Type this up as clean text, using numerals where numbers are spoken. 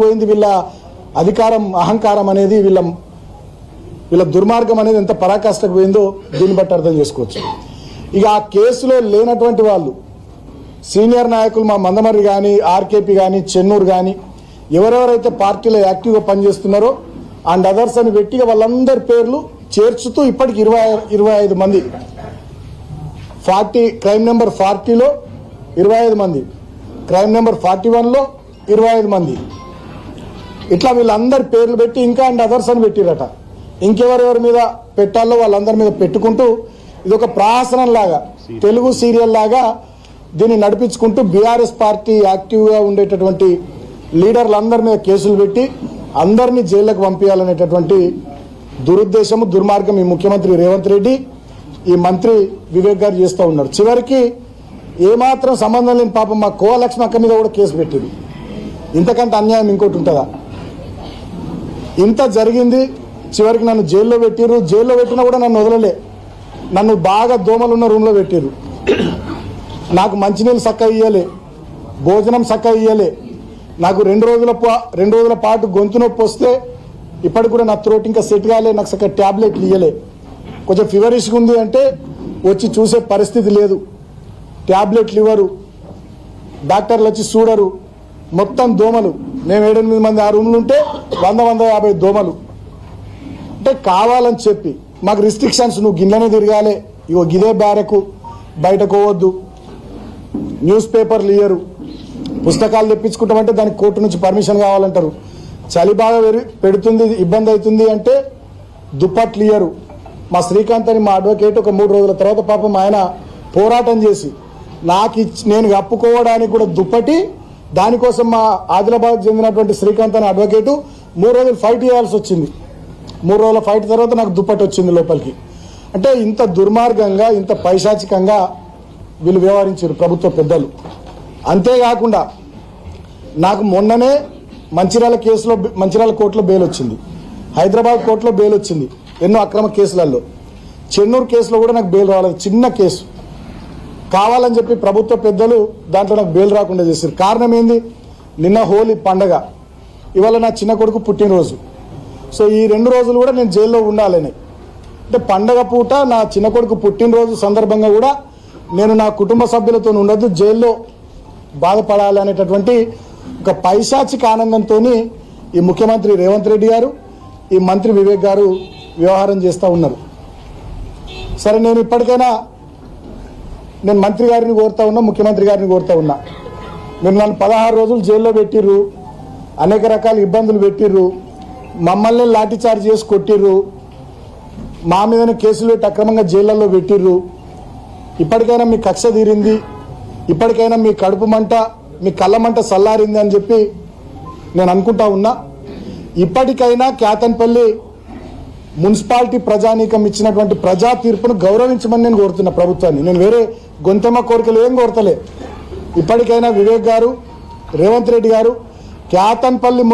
పోయింది వీళ్ళ అధికారం అహంకారం అనేది వీళ్ళ దుర్మార్గం అనేది ఎంత పరాకాష్ఠకు పోయిందో దీన్ని బట్టి అర్థం చేసుకోవచ్చు. ఇక ఆ కేసులో లేనటువంటి వాళ్ళు సీనియర్ నాయకులు మా మందమర్రి కానీ ఆర్కేపీ కానీ చెన్నూరు కానీ ఎవరెవరైతే పార్టీలో యాక్టివ్గా పనిచేస్తున్నారో అండ్ అదర్స్ అని పెట్టిగా వాళ్ళందరి పేర్లు చేర్చుతూ ఇప్పటికి 25 మంది 40 క్రైమ్ నెంబర్ 40లో 25 మంది, క్రైమ్ నెంబర్ 41లో 25 మంది, ఇట్లా వీళ్ళందరి పేర్లు పెట్టి ఇంకా అండ్ అదర్స్ అని పెట్టిరట. ఇంకెవరెవరి మీద పెట్టాలో వాళ్ళందరి మీద పెట్టుకుంటూ ఇది ఒక ప్రహసనం లాగా తెలుగు సీరియల్ లాగా దీన్ని నడిపించుకుంటూ బీఆర్ఎస్ పార్టీ యాక్టివ్గా ఉండేటటువంటి లీడర్లందరి మీద కేసులు పెట్టి అందరినీ జైళ్లకు పంపించాలనేటటువంటి దురుద్దేశము దుర్మార్గం ఈ ముఖ్యమంత్రి రేవంత్ రెడ్డి ఈ మంత్రి వివేక్ గారు చేస్తూ ఉన్నారు. చివరికి ఏమాత్రం సంబంధం లేని పాపం మా కోలక్ష్మి అక్క మీద కూడా కేసు పెట్టింది. ఇంతకంటే అన్యాయం ఇంకోటి ఉంటుందా? ఇంత జరిగింది, చివరికి నన్ను జైల్లో పెట్టిర్రు. జైల్లో పెట్టినా కూడా నన్ను వదలలే. నన్ను బాగా దోమలున్న రూమ్లో పెట్టిర్రు. నాకు మంచినీళ్ళు చక్కగా ఇయ్యలే, భోజనం చక్కగా ఇయ్యలే. నాకు 2 రోజుల పాటు గొంతు నొప్పి వస్తే ఇప్పటికి కూడా నా త్రోట్ ఇంకా సెట్ కాలే. నాకు చక్కగా ట్యాబ్లెట్లు ఇయ్యలే. కొంచెం ఫీవరిష్గా ఉంది అంటే వచ్చి చూసే పరిస్థితి లేదు. ట్యాబ్లెట్లు ఇవ్వరు, డాక్టర్లు వచ్చి చూడరు. మొత్తం దోమలు. మేము 7-8 మంది ఆ రూమ్లు ఉంటే 100-150 దోమలు. అంటే కావాలని చెప్పి మాకు రిస్ట్రిక్షన్స్, నువ్వు గిన్నెనే తిరగాలి, ఇగో గిదే బ్యారకు, బయటకు పోవద్దు, న్యూస్ పేపర్లు ఇయ్యరు, పుస్తకాలు తెప్పించుకుంటామంటే దానికి కోర్టు నుంచి పర్మిషన్ కావాలంటారు. చలి బాగా పెడుతుంది, ఇబ్బంది అవుతుంది అంటే దుప్పట్లు ఇయ్యరు. మా శ్రీకాంత్ అని మా అడ్వకేట్ ఒక 3 రోజుల తర్వాత పాపం ఆయన పోరాటం చేసి నేను కప్పుకోవడానికి కూడా దుప్పటి, దానికోసం మా ఆదిలాబాద్ చెందినటువంటి శ్రీకాంత్ అనే అడ్వకేటు 3 రోజులు ఫైట్ చేయాల్సి వచ్చింది. 3 రోజుల ఫైట్ తర్వాత నాకు దుప్పటి వచ్చింది లోపలికి. అంటే ఇంత దుర్మార్గంగా ఇంత పైశాచికంగా వీళ్ళు వ్యవహరించారు ప్రభుత్వ పెద్దలు. అంతేకాకుండా నాకు మొన్ననే మంచిర్యాల కోర్టులో బెయిల్ వచ్చింది, హైదరాబాద్ కోర్టులో బెయిల్ వచ్చింది ఎన్నో అక్రమ కేసులలో. చెన్నూరు కేసులో కూడా నాకు బెయిల్ రాలేదు, చిన్న కేసు. కావాలని చెప్పి ప్రభుత్వ పెద్దలు దాంట్లో నాకు బెయిల్ రాకుండా చేశారు. కారణం ఏంది? నిన్న హోలీ పండగ, ఇవాళ నా చిన్న కొడుకు పుట్టినరోజు. సో ఈ 2 రోజులు కూడా నేను జైల్లో ఉండాలని, అంటే పండగ పూట నా చిన్న కొడుకు పుట్టినరోజు సందర్భంగా కూడా నేను నా కుటుంబ సభ్యులతో ఉండొద్దు, జైల్లో బాధపడాలి అనేటటువంటి ఒక పైశాచిక ఆనందంతో ఈ ముఖ్యమంత్రి రేవంత్ రెడ్డి గారు, ఈ మంత్రి వివేక్ గారు వ్యవహారం చేస్తూ ఉన్నారు. సరే, నేను ఇప్పటికైనా మంత్రి గారిని కోరుతా ఉన్నా, ముఖ్యమంత్రి గారిని కోరుతా ఉన్నా. మీరు నన్ను 16 రోజులు జైల్లో పెట్టిర్రు, అనేక రకాల ఇబ్బందులు పెట్టిర్రు, మమ్మల్ని లాఠీచార్జ్ చేసి కొట్టిర్రు, మా మీదనే కేసులు పెట్టి అక్రమంగా జైళ్లలో పెట్టిర్రు. ఇప్పటికైనా మీ కక్ష తీరింది, ఇప్పటికైనా మీ కడుపు మంట, మీ కళ్ళ మంట చల్లారింది అని చెప్పి నేను అనుకుంటా ఉన్నా. ఇప్పటికైనా కేతన్పల్లి మున్సిపాలిటీ ప్రజానీకం ఇచ్చినటువంటి ప్రజా తీర్పును గౌరవించమని నేను కోరుతున్నా ప్రభుత్వాన్ని. నేను వేరే గొంతెమ్మ కోరికలు ఏం కోరతలే. ఇప్పటికైనా వివేక్ గారు, రేవంత్ రెడ్డి గారు కేతన్పల్లి